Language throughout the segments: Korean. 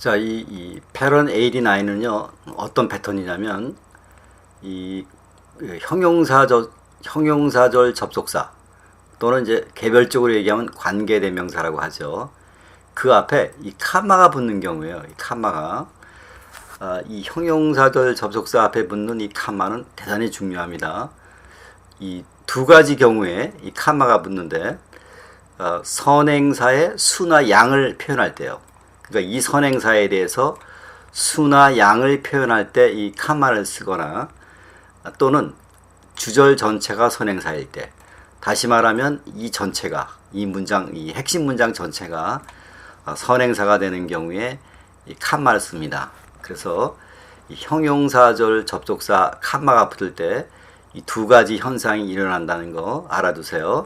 자, 이 패런 89은요, 어떤 패턴이냐면, 이 형용사절 접속사, 또는 이제 개별적으로 얘기하면 관계대명사라고 하죠. 그 앞에 이 카마가 붙는 경우에요. 이 카마가. 이 형용사절 접속사 앞에 붙는 이 카마는 대단히 중요합니다. 이 두 가지 경우에 이 카마가 붙는데, 선행사의 수나 양을 표현할 때요. 그러니까 이 선행사에 대해서 수나 양을 표현할 때 이 카마를 쓰거나, 또는 주절 전체가 선행사일 때, 다시 말하면 이 전체가, 이 문장, 이 핵심 문장 전체가 선행사가 되는 경우에 이 카마를 씁니다. 그래서 이 형용사절 접속사 카마가 붙을 때 이 두 가지 현상이 일어난다는 거 알아두세요.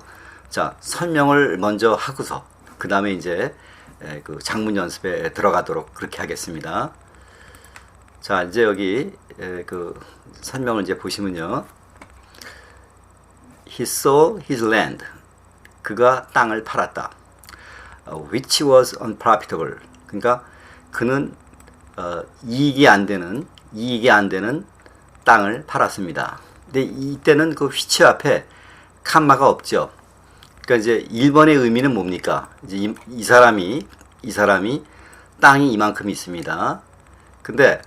자, 설명을 먼저 하고서 그 다음에 이제 그 작문 연습에 들어가도록 그렇게 하겠습니다. 자, 이제 여기 그 설명을 이제 보시면요. He sold his land. 그가 땅을 팔았다. Which was unprofitable. 그러니까 그는 이익이 안 되는 땅을 팔았습니다. 근데 이때는 그 which 앞에 칸마가 없죠. 그러니까 이제 1번의 의미는 뭡니까? 이제 이 사람이 땅이 이만큼 있습니다. 근데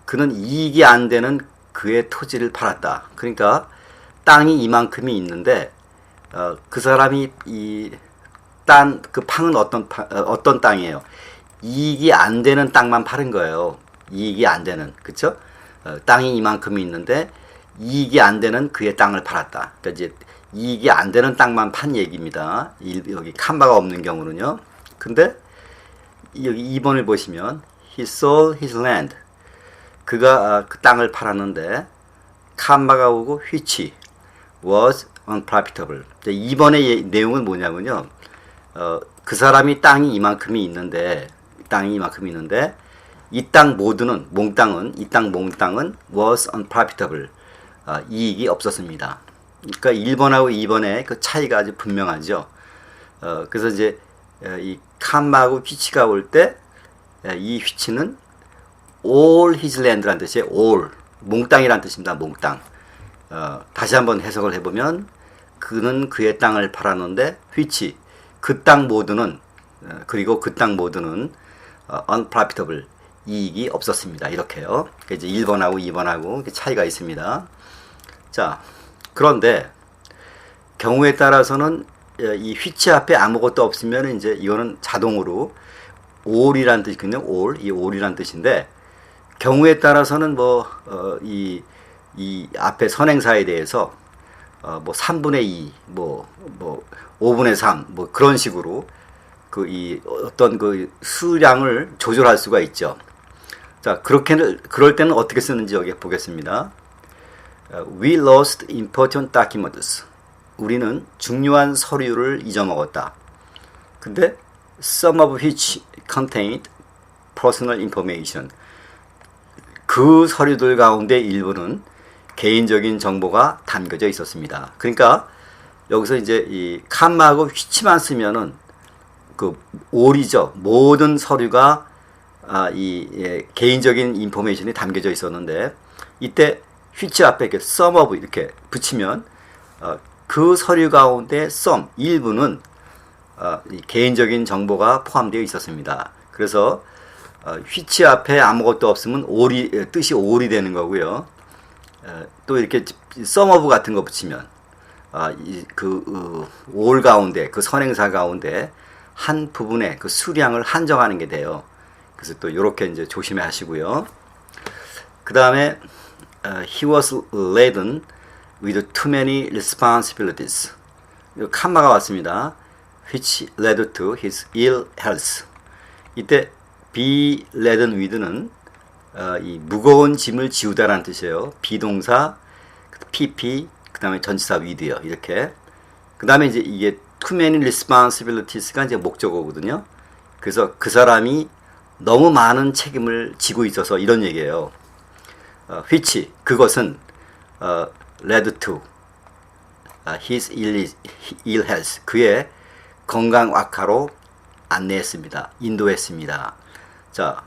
그는 이익이 안 되는 그의 토지를 팔았다. 그러니까 땅이 이만큼이 있는데 그 사람이 그 팡은 어떤 땅이에요? 이익이 안 되는 땅만 파는 거예요. 이익이 안 되는, 그쵸? 땅이 이만큼이 있는데 이익이 안 되는 그의 땅을 팔았다. 그러니까 이제 이익이 안 되는 땅만 판 얘기입니다. 여기 칸마가 없는 경우는요. 근데 여기 2번을 보시면 He sold his land. 그가 그 땅을 팔았는데 칸마가 오고 which was unprofitable. 2번의 내용은 뭐냐면요. 그 사람이 땅이 이만큼이 있는데 이 땅 모두는 이 땅 몽땅은 was unprofitable. 이익이 없었습니다. 그러니까 1번하고 2번의 그 차이가 아주 분명하죠. 그래서 이제 이 칸마하고 which가 올 때 이 which는 all his land라는 뜻이에요. all 몽땅이라는 뜻입니다. 몽땅. 다시 한번 해석을 해보면 그는 그의 땅을 팔았는데 which 그 땅 모두는 unprofitable 이익이 없었습니다. 이렇게요. 이제 1번하고 2번하고 차이가 있습니다. 자, 그런데 경우에 따라서는 이 which 앞에 아무것도 없으면 이제 이거는 자동으로 all이라는 뜻이거든요. 이 all이라는 뜻인데 경우에 따라서는 이 앞에 선행사에 대해서 3분의 2, 5분의 3, 그런 식으로 어떤 그 수량을 조절할 수가 있죠. 자, 그럴 때는 어떻게 쓰는지 여기 보겠습니다. We lost important documents. 우리는 중요한 서류를 잊어먹었다. 근데 some of which contained personal information. 그 서류들 가운데 일부는 개인적인 정보가 담겨져 있었습니다. 그러니까 여기서 이제 이 칸마하고 which만 쓰면은 그 all이죠. 모든 서류가 개인적인 인포메이션이 담겨져 있었는데 이때 which 앞에 이렇게 some of 이렇게 붙이면 그 서류 가운데 some 일부는 개인적인 정보가 포함되어 있었습니다. 그래서 which 앞에 아무것도 없으면 뜻이 all이 되는 거고요. 또 이렇게 some of 같은 거 붙이면 all 가운데 그 선행사 가운데 한 부분의 그 수량을 한정하는 게 돼요. 그래서 또 이렇게 이제 조심해 하시고요. 그 다음에 he was laden with too many responsibilities. 칸마가 왔습니다. which led to his ill health. 이때 be laden with는 이 무거운 짐을 지우다라는 뜻이에요. 비동사 pp 그 다음에 전치사 with요. 이렇게. 그 다음에 이제 이게 too many responsibilities가 이제 목적어거든요. 그래서 그 사람이 너무 많은 책임을 지고 있어서 이런 얘기예요. which 그것은 led to his ill health 그의 건강 악화로 안내했습니다. 인도했습니다. 자,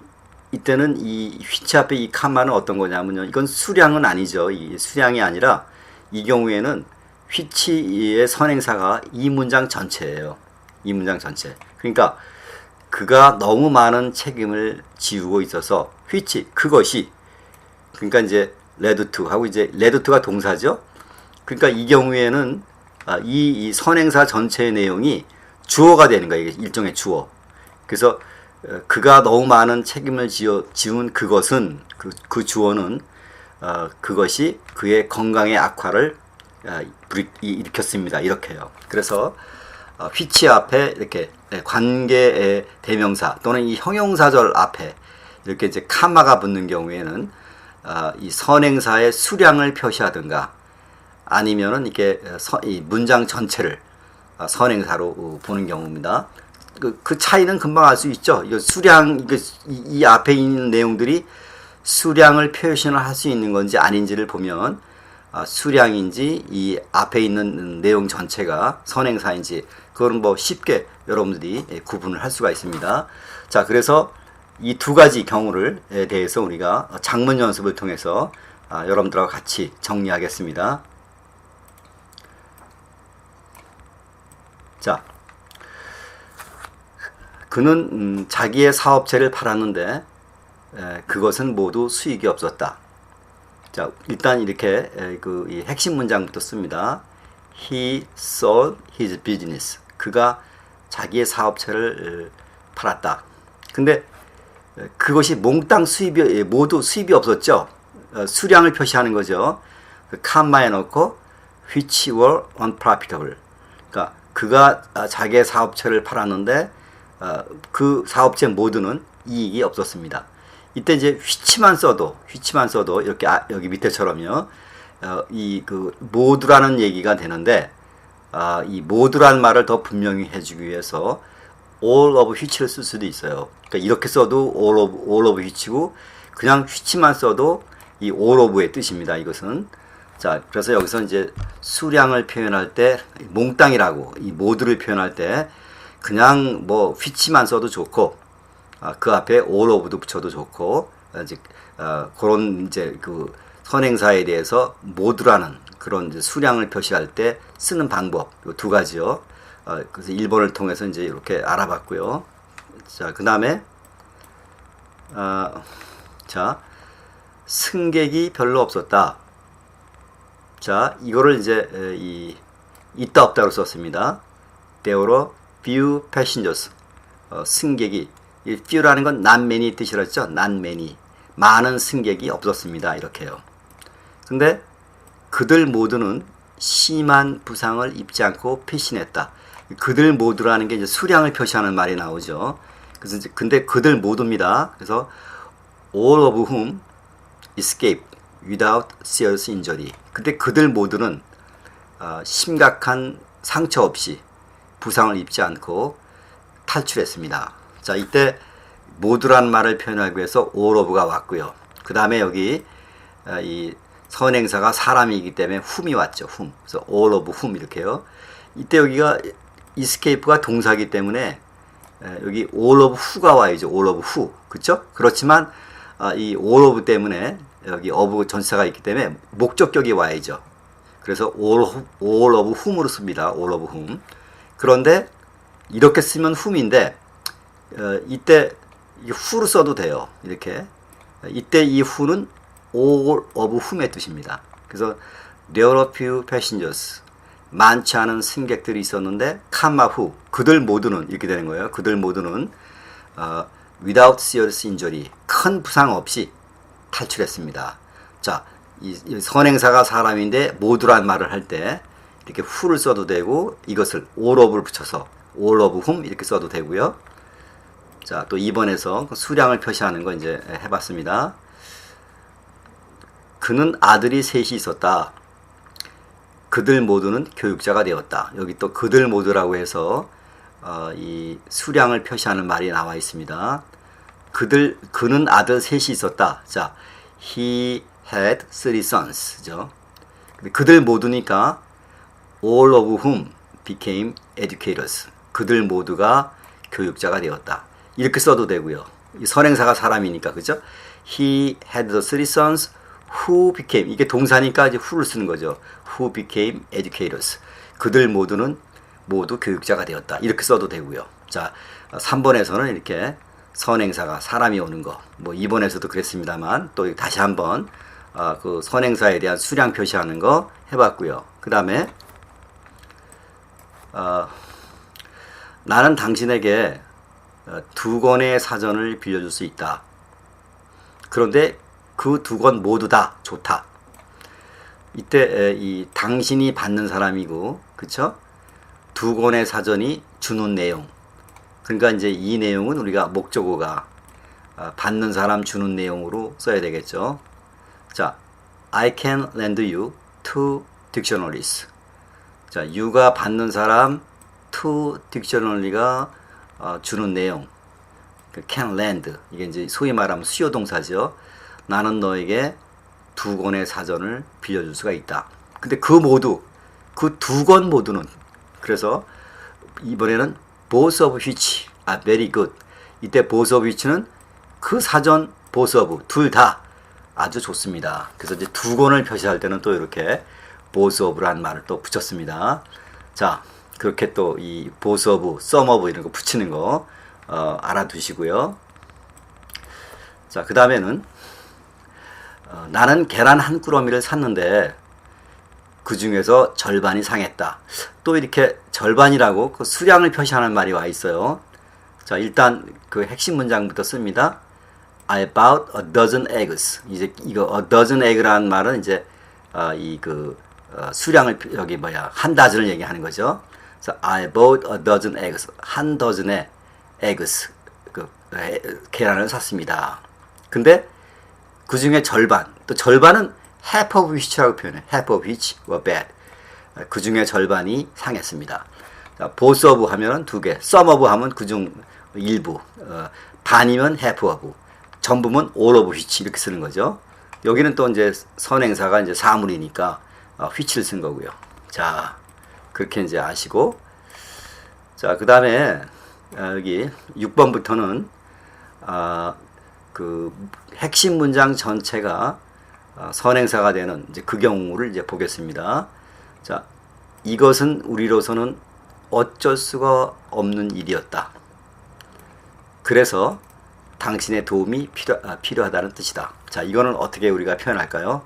이때는 이 which 앞에 이 칸마는 어떤 거냐면요. 이건 수량은 아니죠. 이 수량이 아니라 이 경우에는 which의 선행사가 이 문장 전체예요. 이 문장 전체. 그러니까 그가 너무 많은 책임을 지우고 있어서 which 그것이 그러니까 이제 led to 하고 이제 led to가 동사죠. 그러니까 이 경우에는 이 선행사 전체의 내용이 주어가 되는 거예요. 이게 일종의 주어. 그래서 그가 너무 많은 책임을 지운 그것은 그 주어는 그것이 그의 건강의 악화를 일으켰습니다. 이렇게요. 그래서 which 앞에 이렇게 관계의 대명사 또는 이 형용사절 앞에 이렇게 이제 카마가 붙는 경우에는 이 선행사의 수량을 표시하든가 아니면은 이렇게 이 문장 전체를 선행사로 보는 경우입니다. 그 차이는 금방 알 수 있죠. 이 수량, 이 앞에 있는 내용들이 수량을 표현을 할 수 있는 건지 아닌지를 보면 수량인지 이 앞에 있는 내용 전체가 선행사인지 그거는 뭐 쉽게 여러분들이 구분을 할 수가 있습니다. 자, 그래서 이 두 가지 경우를 대해서 우리가 작문 연습을 통해서 여러분들하고 같이 정리하겠습니다. 자, 그는 자기의 사업체를 팔았는데 그것은 모두 수익이 없었다. 자, 일단 이렇게 이 핵심 문장부터 씁니다. He sold his business. 그가 자기의 사업체를 팔았다. 근데 그것이 몽땅 수입이 모두 수입이 없었죠. 수량을 표시하는 거죠. 칸마에 넣고 which were unprofitable. 그러니까 그가 자기의 사업체를 팔았는데 그 사업체 모두는 이익이 없었습니다. 이때 이제 which만 써도 이렇게 여기 밑에처럼요. 이 그 모두라는 얘기가 되는데 이 모두라는 말을 더 분명히 해주기 위해서 all of which를 쓸 수도 있어요. 그러니까 이렇게 써도 all of which고 그냥 which만 써도 이 all of의 뜻입니다. 이것은 자, 그래서 여기서 이제 수량을 표현할 때 몽땅이라고 이 모두를 표현할 때 그냥 뭐 which만 써도 좋고 그 앞에 all of도 붙여도 좋고 이제 그런 이제 그 선행사에 대해서 모두라는 그런 이제 수량을 표시할 때 쓰는 방법 이 두 가지요. 그래서 1번을 통해서 이제 이렇게 알아봤고요. 자, 그 다음에 자, 승객이 별로 없었다. 자, 이거를 이제 있다 없다로 썼습니다. There were few passengers. 승객이 이 few라는 건 not many 뜻이랬죠. not many. 많은 승객이 없었습니다. 이렇게요. 근데 그들 모두는 심한 부상을 입지 않고 피신했다. 그들 모두라는 게 이제 수량을 표시하는 말이 나오죠. 그래서 이제 근데 그들 모두입니다. 그래서 all of whom escaped without serious injury. 근데 그들 모두는 심각한 상처 없이 부상을 입지 않고 탈출했습니다. 자, 이때 모두란 말을 표현하기 위해서 all of가 왔고요. 그 다음에 여기 이 선행사가 사람이기 때문에 whom이 왔죠. whom. 그래서 all of whom 이렇게요. 이때 여기가 escape가 동사이기 때문에 여기 all of who가 와야죠. all of who. 그렇죠? 그렇지만 이 all of 때문에 여기 of 전치사가 있기 때문에 목적격이 와야죠. 그래서 all of whom으로 씁니다. all of whom. 그런데 이렇게 쓰면 whom인데 이때 who로 써도 돼요. 이렇게. 이때 이 who는 all of whom의 뜻입니다. 그래서 there were few passengers. 많지 않은 승객들이 있었는데 comma who. 그들 모두는 이렇게 되는 거예요. 그들 모두는 without serious injury. 큰 부상 없이 탈출했습니다. 자, 이 선행사가 사람인데 모두란 말을 할 때 이렇게 who를 써도 되고 이것을 all of를 붙여서 all of whom 이렇게 써도 되고요. 자, 또 2번에서 수량을 표시하는 거 이제 해봤습니다. 그는 아들이 셋이 있었다. 그들 모두는 교육자가 되었다. 여기 또 그들 모두라고 해서 이 수량을 표시하는 말이 나와 있습니다. 그는 아들 셋이 있었다. 자, he had three sons. 그죠? 그들 모두니까 all of whom became educators. 그들 모두가 교육자가 되었다. 이렇게 써도 되고요. 이 선행사가 사람이니까, 그죠? He had the three sons who became, 이게 동사니까 이제 who를 쓰는 거죠. Who became educators. 그들 모두 교육자가 되었다. 이렇게 써도 되고요. 자, 3번에서는 이렇게 선행사가 사람이 오는 거. 뭐 2번에서도 그랬습니다만 또 다시 한번 그 선행사에 대한 수량 표시하는 거 해봤고요. 그 다음에 나는 당신에게 2권의 사전을 빌려줄 수 있다. 그런데 그 2권 모두 다 좋다. 이때 이 당신이 받는 사람이고, 그쵸? 2권의 사전이 주는 내용. 그러니까 이제 이 내용은 우리가 목적어가 받는 사람 주는 내용으로 써야 되겠죠. 자, I can lend you 2 dictionaries. 자, you가 받는 사람, 2 dictionary가 주는 내용. can lend. 이게 이제 소위 말하면 수요 동사죠. 나는 너에게 2권의 사전을 빌려줄 수가 있다. 근데 그 2권 모두는, 그래서 이번에는 both of which are very good. 이때 both of which는 그 사전 both of, 둘 다 아주 좋습니다. 그래서 이제 2권을 표시할 때는 또 이렇게 both of라는 말을 또 붙였습니다. 자, 그렇게 또 이 both of, some of 이런 거 붙이는 거 알아두시고요. 자, 그 다음에는 나는 계란 한 꾸러미를 샀는데 그 중에서 절반이 상했다. 또 이렇게 절반이라고 그 수량을 표시하는 말이 와 있어요. 자, 일단 그 핵심 문장부터 씁니다. I bought a dozen eggs. 이제 이거 a dozen egg라는 말은 이제 수량을 여기 한 다즌을 얘기하는 거죠. 그래서 I bought a dozen eggs. 한 더즌의 eggs 계란을 샀습니다. 근데 그 중에 절반, 또 절반은 half of which라고 표현해. half of which were bad. 그 중에 절반이 상했습니다. 자, both of 하면은 2개, some of 하면 그중 일부, 반이면 half of, 전부면 all of which 이렇게 쓰는 거죠. 여기는 또 이제 선행사가 이제 사물이니까 which를 쓴 거고요. 자, 그렇게 이제 아시고, 자, 그 다음에 여기 6번부터는 그 핵심 문장 전체가 선행사가 되는 이제 그 경우를 이제 보겠습니다. 자, 이것은 우리로서는 어쩔 수가 없는 일이었다. 그래서 당신의 도움이 필요하다는 뜻이다. 자, 이거는 어떻게 우리가 표현할까요?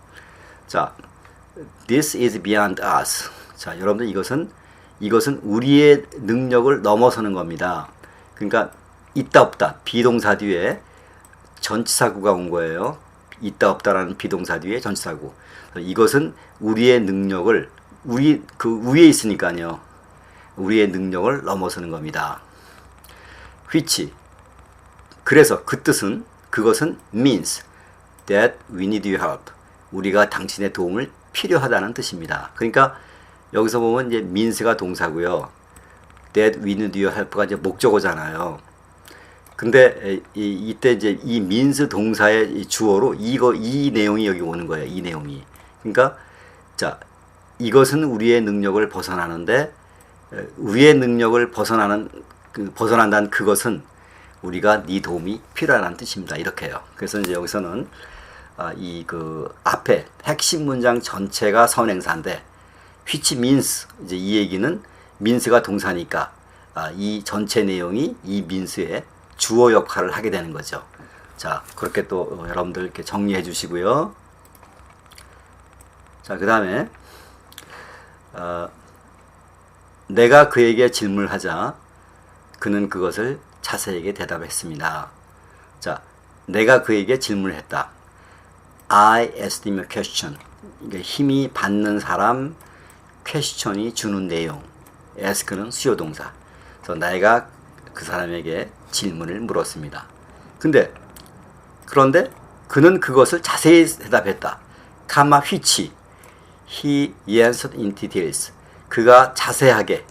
자, this is beyond us. 자, 여러분들 이것은 우리의 능력을 넘어서는 겁니다. 그러니까 있다 없다 비동사 뒤에 전치사구가 온 거예요. 있다 없다라는 비동사 뒤에 전치사구. 이것은 우리의 능력을 그 위에 있으니까요. 우리의 능력을 넘어서는 겁니다. which. 그래서 그 뜻은 그것은 means that we need your help. 우리가 당신의 도움을 필요하다는 뜻입니다. 그러니까 여기서 보면 이제 means가 동사고요. that we need your help가 이제 목적어잖아요. 근데 이때 이제 이 means 동사의 주어로 이 내용이 여기 오는 거예요. 이 내용이. 그러니까 자, 이것은 우리의 능력을 벗어나는데 우리의 능력을 벗어난다는 그것은 우리가 네 도움이 필요하다는 뜻입니다. 이렇게요. 그래서 이제 여기서는 이 앞에 핵심 문장 전체가 선행사인데 which means 이제 이 얘기는 means가 동사니까 이 전체 내용이 이 means의 주어 역할을 하게 되는 거죠. 자, 그렇게 또 여러분들 이렇게 정리해 주시고요. 자, 그 다음에 내가 그에게 질문을 하자 그는 그것을 자세하게 대답했습니다. 자, 내가 그에게 질문을 했다. I asked him a question. 이게 힘이 받는 사람, question이 주는 내용. ask는 수요동사. 그래서 내가 그 사람에게 질문을 물었습니다. 그런데 그는 그것을 자세히 대답했다. 가마 which he answered in details. 그가 자세하게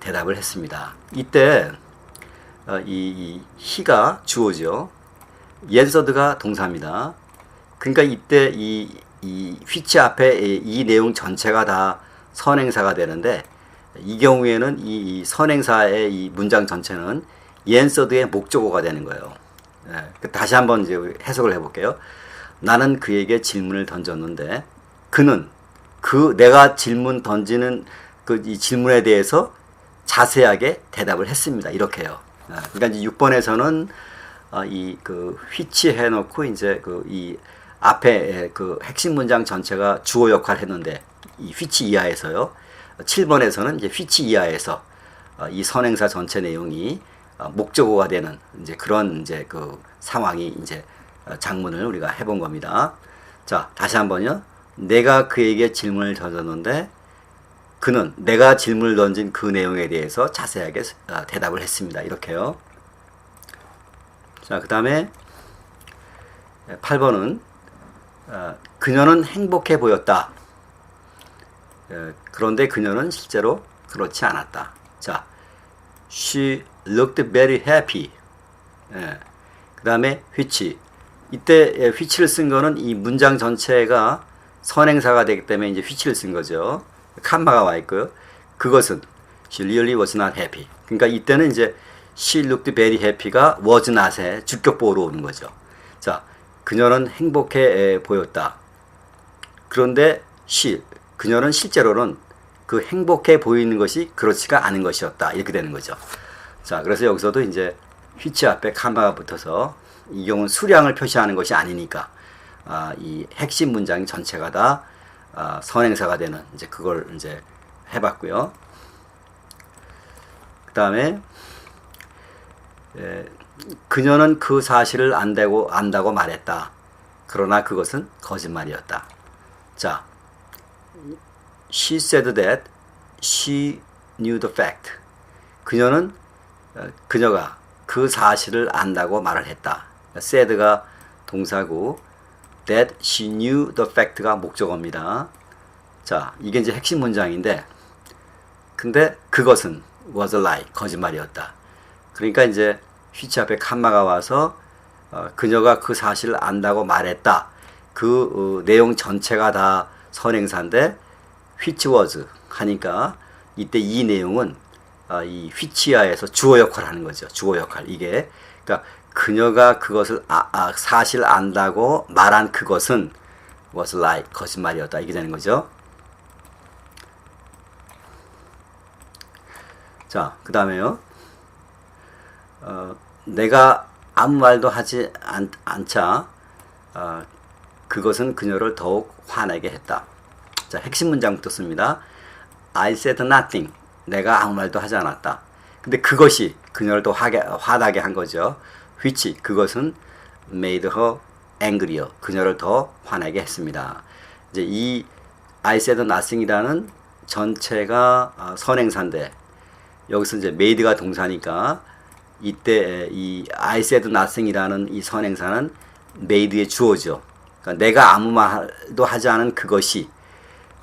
대답을 했습니다. 이때 이 he가 주어죠. answered가 동사입니다. 그러니까 이때 이 which 앞에 이 내용 전체가 다 선행사가 되는데 이 경우에는 이 선행사의 이 문장 전체는 answered의 목적어가 되는 거예요. 다시 한번 이제 해석을 해볼게요. 나는 그에게 질문을 던졌는데 그는 내가 질문 던지는 이 질문에 대해서 자세하게 대답을 했습니다. 이렇게요. 그러니까 이제 6번에서는 which 해놓고 이제 이 앞에 그 핵심 문장 전체가 주어 역할을 했는데 이 which 이하에서요. 7번에서는 이제 which 이하에서 이 선행사 전체 내용이 목적어가 되는 이제 그런 이제 그 상황이 이제 장문을 우리가 해본 겁니다. 자, 다시 한번요. 내가 그에게 질문을 던졌는데 그는 내가 질문을 던진 그 내용에 대해서 자세하게 대답을 했습니다. 이렇게요. 자, 그 다음에 8번은 그녀는 행복해 보였다. 그런데 그녀는 실제로 그렇지 않았다. 자, she looked very happy. 그 다음에 which. 이때 which를 쓴 거는 이 문장 전체가 선행사가 되기 때문에 이제 which를 쓴 거죠. 칸마가 와 있고요. 그것은 she really was not happy. 그러니까 이때는 이제 she looked very happy가 was not의 주격보호로 오는 거죠. 자, 그녀는 행복해 보였다. 그런데 그녀는 실제로는 그 행복해 보이는 것이 그렇지가 않은 것이었다. 이렇게 되는 거죠. 자, 그래서 여기서도 이제 which 앞에 칸마가 붙어서 이 경우는 수량을 표시하는 것이 아니니까 이 핵심 문장 전체가 다 선행사가 되는 이제 그걸 이제 해봤고요. 그 다음에 그녀는 그 사실을 안다고 말했다. 그러나 그것은 거짓말이었다. 자, she said that she knew the fact. 그녀가 그 사실을 안다고 말을 했다. said가 동사고 that she knew the fact가 목적어입니다. 자, 이게 이제 핵심 문장인데 근데 그것은 was a lie, 거짓말이었다. 그러니까 이제 which 앞에 칸마가 와서 그녀가 그 사실을 안다고 말했다. 그 내용 전체가 다 선행사인데 which was 하니까 이때 이 내용은 이 which하에서 주어 역할을 하는 거죠. 주어 역할. 이게 그러니까 그녀가 그것을 사실 안다고 말한 그것은 was a lie, 거짓말이었다. 이게 되는 거죠. 자, 그 다음에요. 내가 아무 말도 하지 않자 그것은 그녀를 더욱 화내게 했다. 자, 핵심 문장부터 씁니다. I said nothing. 내가 아무 말도 하지 않았다. 근데 그것이 그녀를 더 화나게 한 거죠. which, 그것은 made her angrier. 그녀를 더 화내게 했습니다. 이제 이 I said nothing이라는 전체가 선행사인데 여기서 이제 made가 동사니까 이때 이 I said nothing이라는 이 선행사는 made의 주어죠. 그러니까 내가 아무 말도 하지 않은 그것이.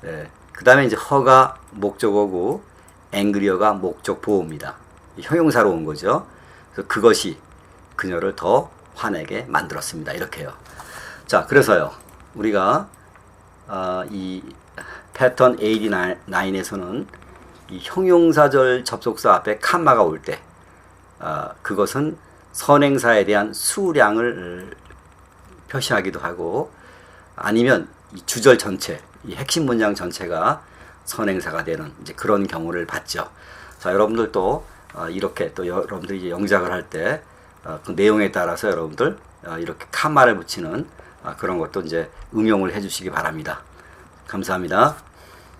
그 다음에 이제 her가 목적어고 angrier가 목적 보호입니다. 형용사로 온 거죠. 그래서 그것이 그녀를 더 화내게 만들었습니다. 이렇게요. 자, 그래서요. 우리가 이 패턴 89에서는 이 형용사절 접속사 앞에 칸마가 올 때 그것은 선행사에 대한 수량을 표시하기도 하고 아니면 이 주절 전체, 이 핵심 문장 전체가 선행사가 되는 이제 그런 경우를 봤죠. 자, 여러분들도 이렇게 또 여러분들이 이제 영작을 할 때 그 내용에 따라서 여러분들 이렇게 칸마를 붙이는 그런 것도 이제 응용을 해주시기 바랍니다. 감사합니다.